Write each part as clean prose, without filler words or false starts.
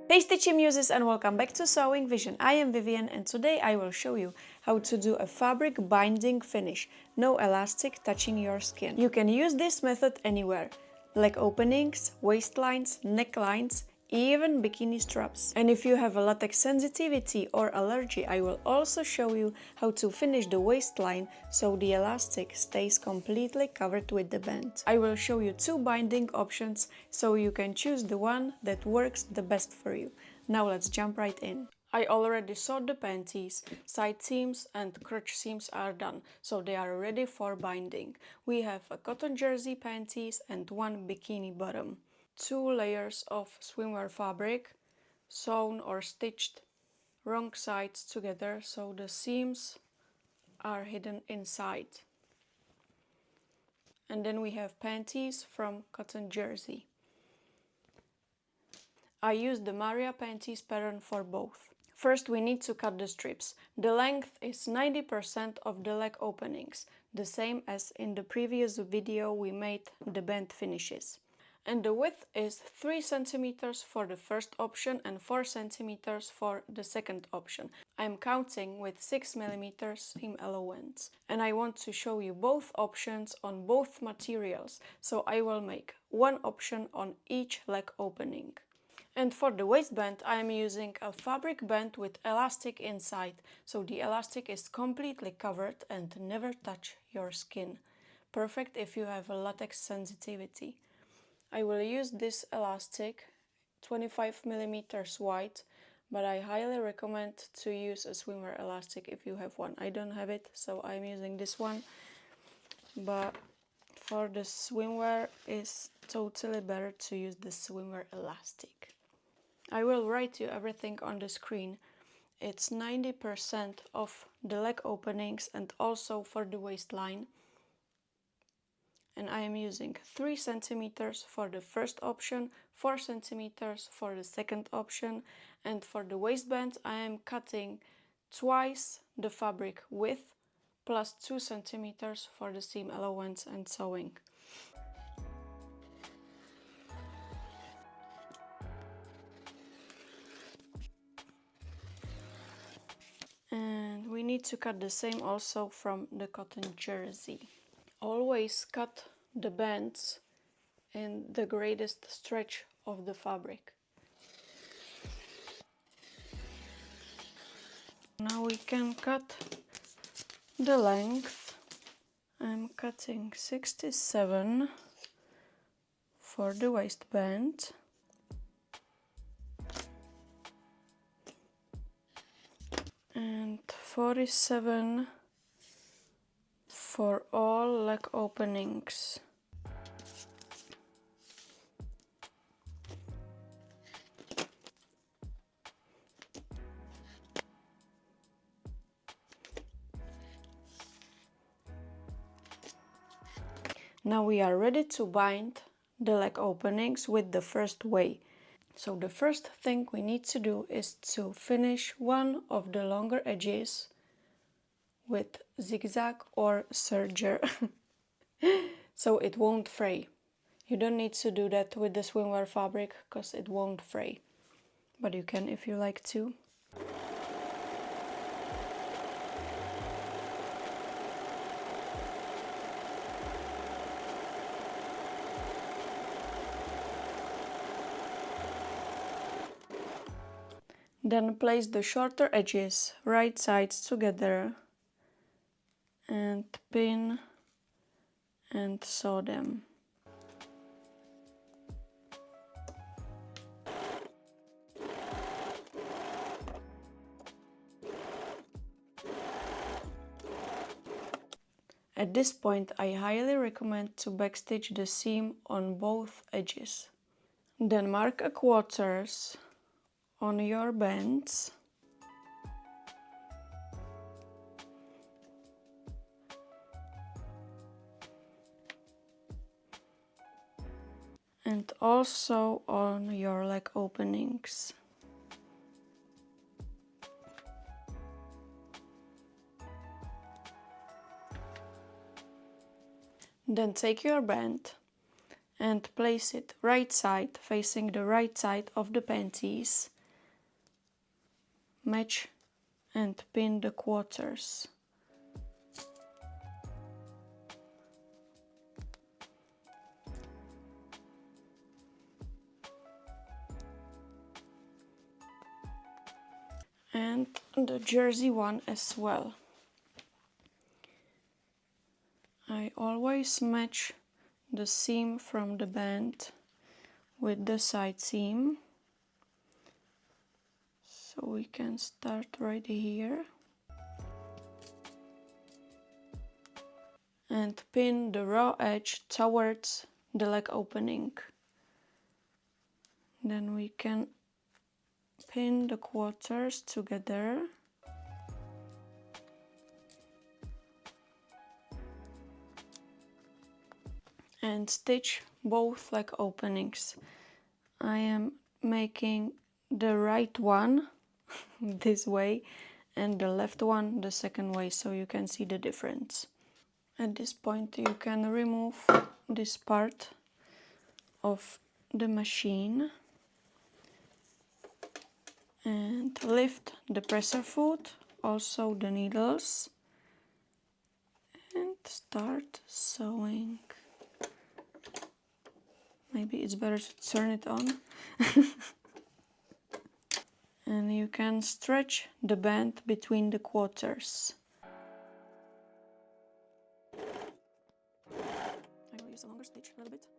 Hey Stitchy Muses and welcome back to Sewing Vision. I am Vivian and today I will show you how to do a fabric binding finish. No elastic touching your skin. You can use this method anywhere. Leg openings, waistlines, necklines, even bikini straps. And if you have a latex sensitivity or allergy, I will also show you how to finish the waistline so the elastic stays completely covered with the band. I will show you two binding options so you can choose the one that works the best for you. Now let's jump right in. I already sewed the panties, side seams and crotch seams are done, so they are ready for binding. We have a cotton jersey panties and one bikini bottom. 2 layers of swimwear fabric, sewn or stitched wrong sides together so the seams are hidden inside. And then we have panties from cotton jersey. I used the Maria panties pattern for both. First we need to cut the strips. The length is 90% of the leg openings, the same as in the previous video we made the band finishes. And the width is 3 cm for the first option and 4 cm for the second option. I'm counting with 6 mm seam allowance. And I want to show you both options on both materials, so I will make one option on each leg opening. And for the waistband I am using a fabric band with elastic inside, so the elastic is completely covered and never touch your skin. Perfect if you have a latex sensitivity. I will use this elastic, 25 mm wide, but I highly recommend to use a swimwear elastic if you have one. I don't have it, so I'm using this one, but for the swimwear it's totally better to use the swimwear elastic. I will write you everything on the screen. It's 90% of the leg openings and also for the waistline. And I am using 3 cm for the first option, 4 cm for the second option, and for the waistband I am cutting twice the fabric width plus 2 cm for the seam allowance and sewing. And we need to cut the same also from the cotton jersey. Always cut the bands in the greatest stretch of the fabric. Now we can cut the length. I'm cutting 67 for the waistband. And 47 for all leg openings. Now we are ready to bind the leg openings with the first way. So the first thing we need to do is to finish one of the longer edges with zigzag or serger so it won't fray. You don't need to do that with the swimwear fabric because it won't fray, but you can if you like to. Then place the shorter edges right sides together and pin and sew them. At this point I highly recommend to backstitch the seam on both edges. Then mark a quarters on your bands. And also on your leg openings. Then take your band and place it right side facing the right side of the panties match and pin the quarters. And the jersey one as well. I always match the seam from the band with the side seam. So we can start right here and pin the raw edge towards the leg opening. Then we can pin the quarters together and stitch both leg openings. I am making the right one this way and the left one the second way, so you can see the difference. At this point you can remove this part of the machine and lift the presser foot, also the needles, and start sewing. Maybe it's better to turn it on. And you can stretch the band between the quarters. I will use a longer stitch a little bit.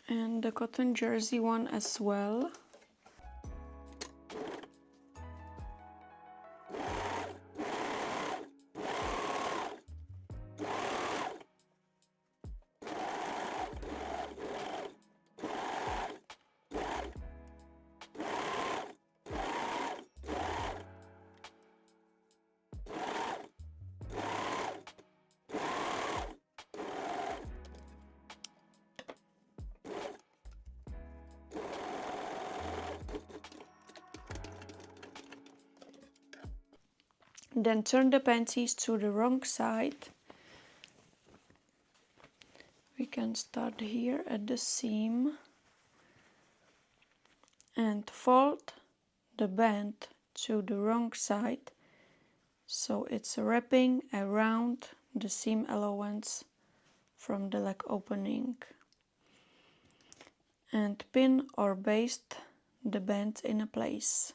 And the cotton jersey one as well. Then turn the panties to the wrong side. We can start here at the seam and fold the band to the wrong side, so it's wrapping around the seam allowance from the leg opening, and pin or baste the band in a place.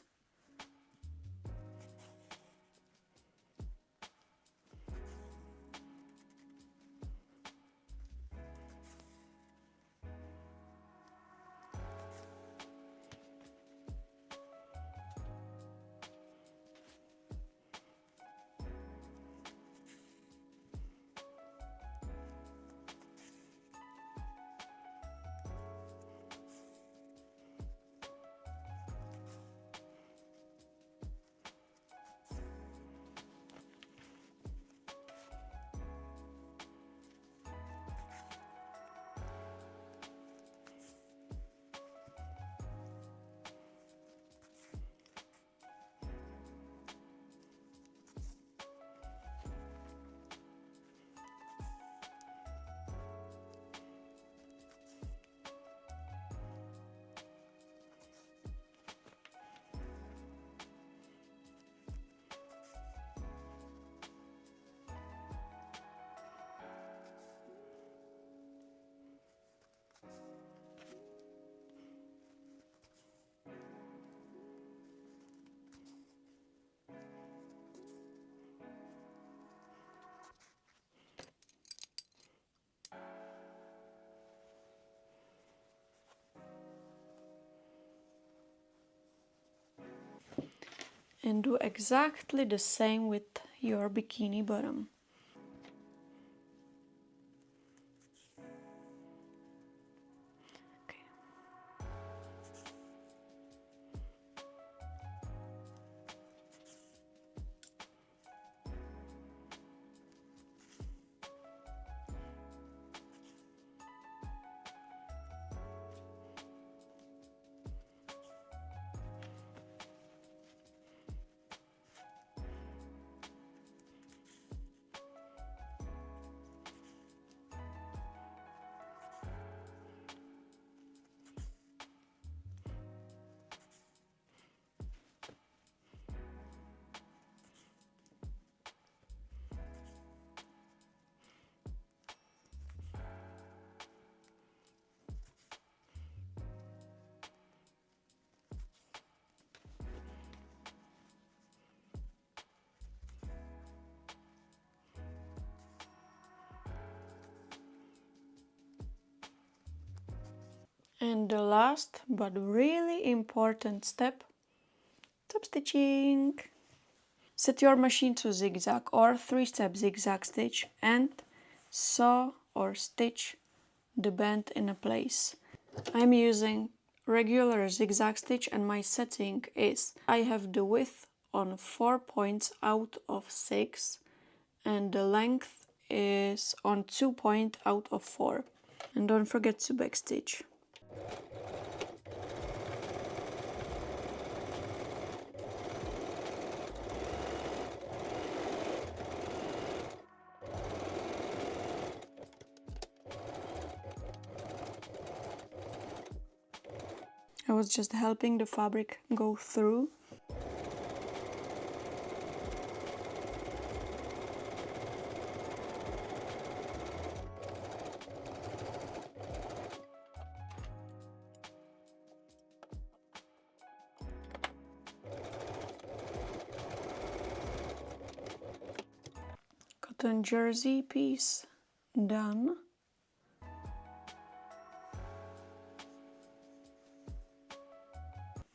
And do exactly the same with your bikini bottom. Okay. And the last but really important step, top stitching. Set your machine to zigzag or 3-step zigzag stitch and sew or stitch the band in a place. I'm using regular zigzag stitch and my setting is I have the width on 4 points out of 6 and the length is on 2 points out of 4. And don't forget to backstitch. I was just helping the fabric go through. Cotton jersey piece done.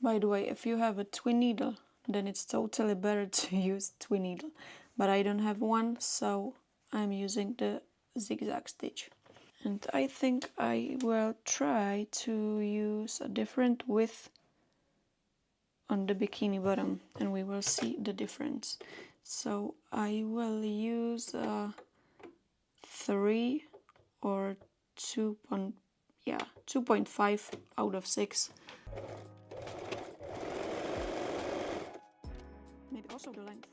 By the way, if you have a twin needle, then it's totally better to use twin needle. But I don't have one, so I'm using the zigzag stitch. And I think I will try to use a different width on the bikini bottom and we will see the difference. So I will use 3 or 2.5 out of 6. Maybe also the length,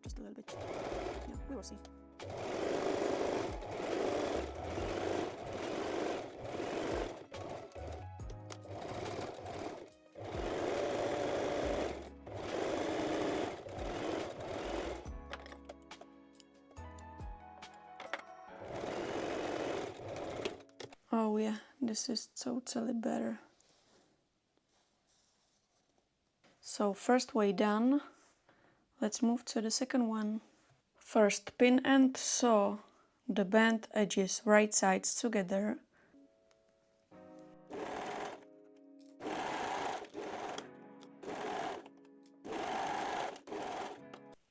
just a little bit. Yeah, we will see. Oh yeah, this is totally better. So first way done, let's move to the second one. First pin and sew the band edges right sides together.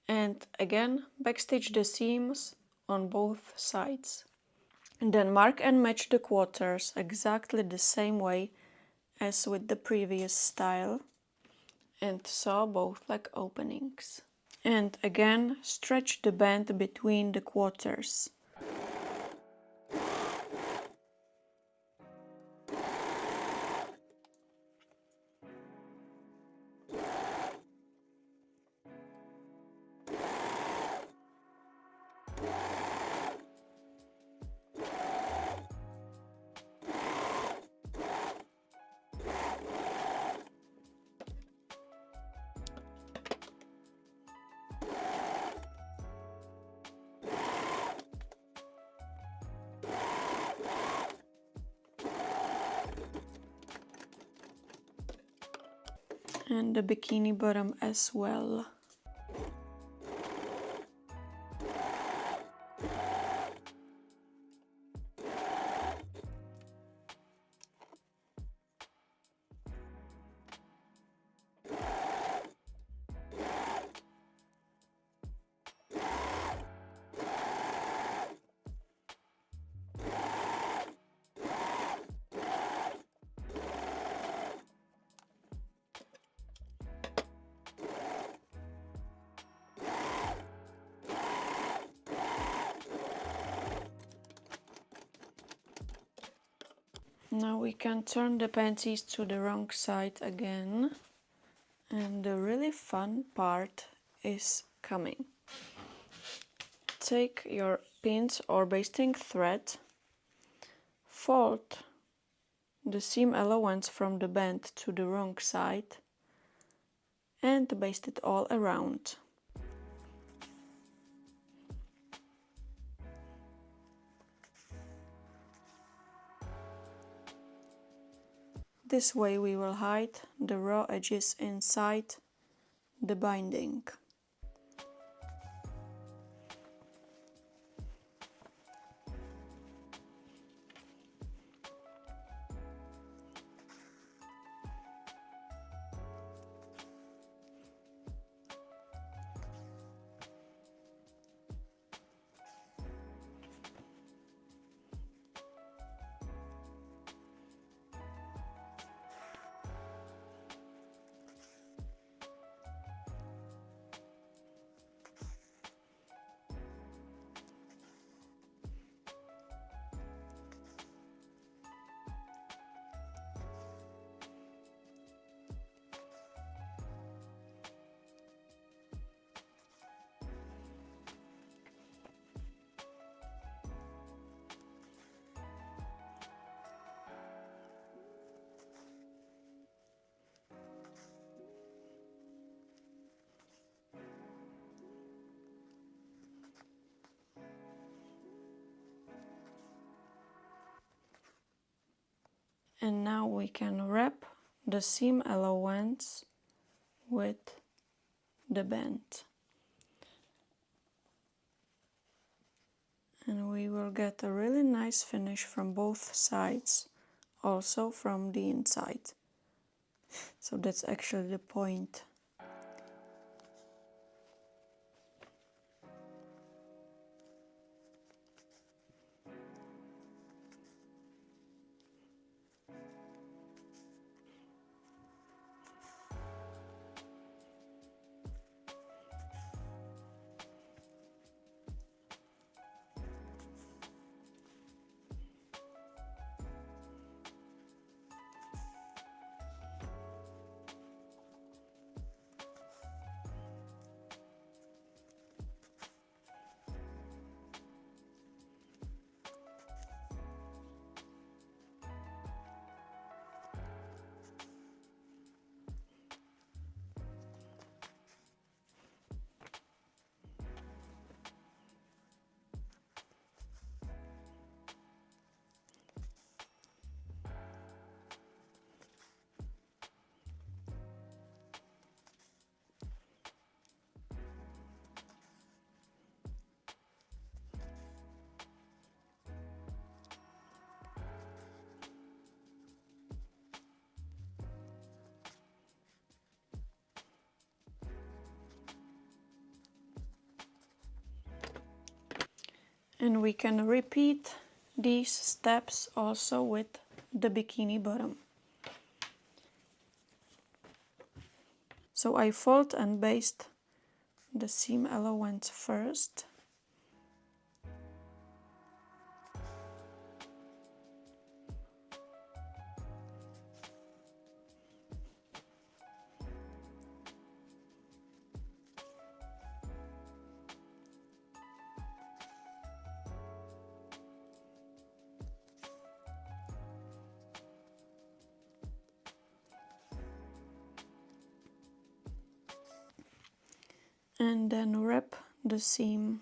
And again, backstitch the seams on both sides. And then mark and match the quarters exactly the same way as with the previous style. And sew both leg openings. And again, stretch the band between the quarters. And the bikini bottom as well. Now we can turn the panties to the wrong side again. And the really fun part is coming. Take your pins or basting thread, fold the seam allowance from the band to the wrong side and baste it all around. This way we will hide the raw edges inside the binding. And now we can wrap the seam allowance with the band. And we will get a really nice finish from both sides, also from the inside. So that's actually the point. And we can repeat these steps also with the bikini bottom. So I fold and baste the seam allowance first. And then wrap the seam.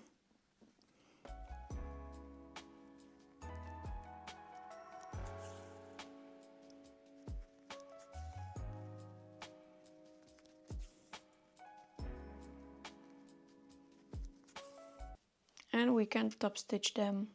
And we can top stitch them.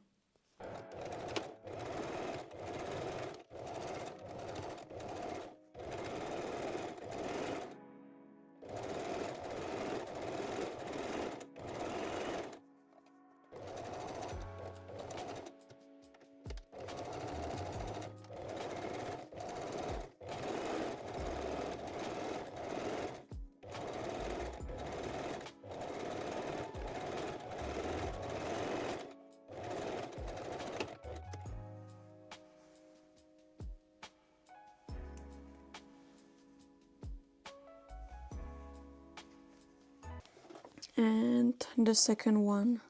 And the second one.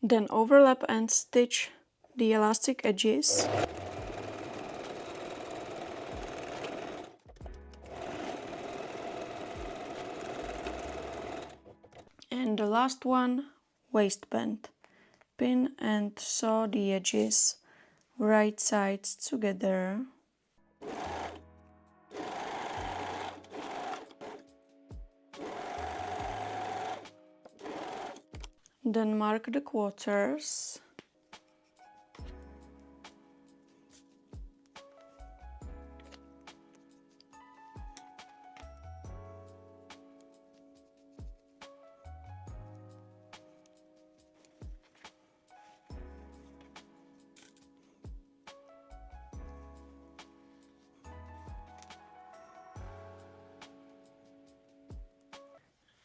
Then overlap and stitch the elastic edges. And the last one, waistband. Pin and sew the edges right sides together. Then mark the quarters.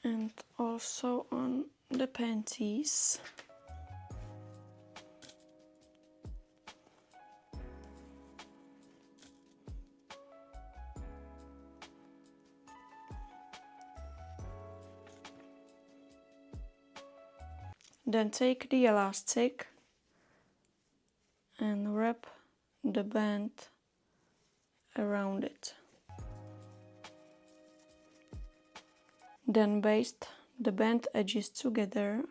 And also on the panties. Then take the elastic and wrap the band around it. Then baste the band edges together.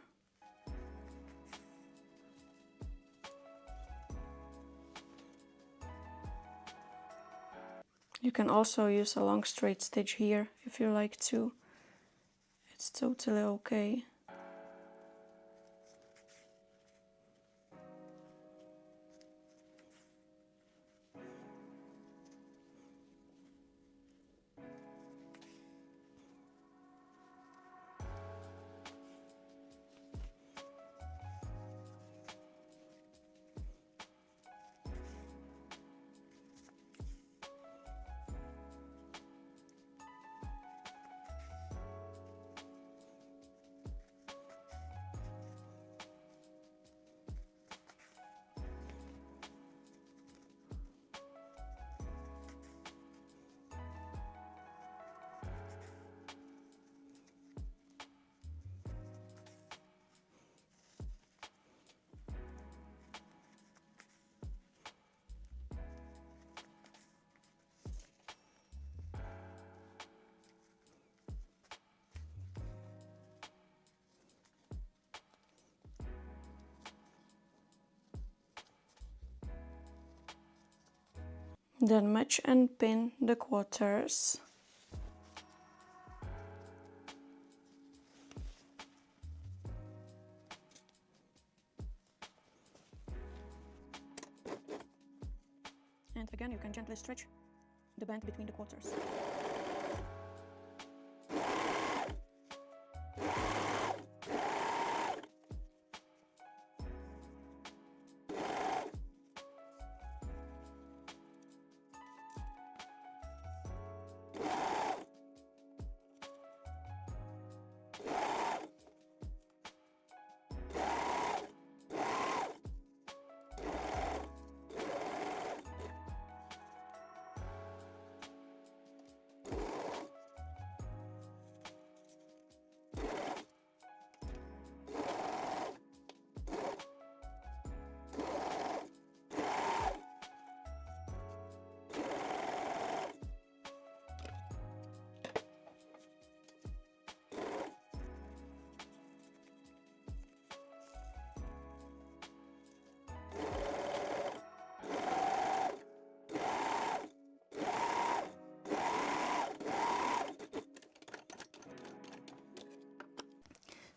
You can also use a long straight stitch here if you like to. It's totally okay. Then match and pin the quarters. And again, you can gently stretch the band between the quarters.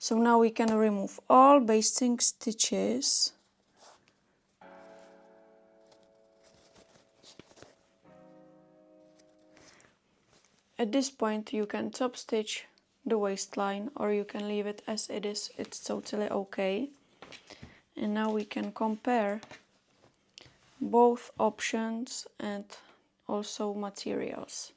So now we can remove all basting stitches. At this point you can top stitch the waistline or you can leave it as it is, it's totally okay. And now we can compare both options and also materials.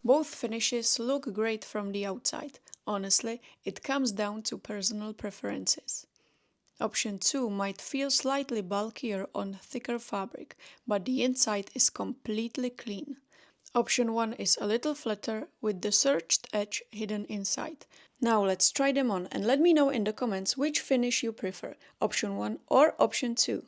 Both finishes look great from the outside. Honestly, it comes down to personal preferences. Option 2 might feel slightly bulkier on thicker fabric, but the inside is completely clean. Option 1 is a little flatter with the serged edge hidden inside. Now let's try them on and let me know in the comments which finish you prefer, option 1 or option 2.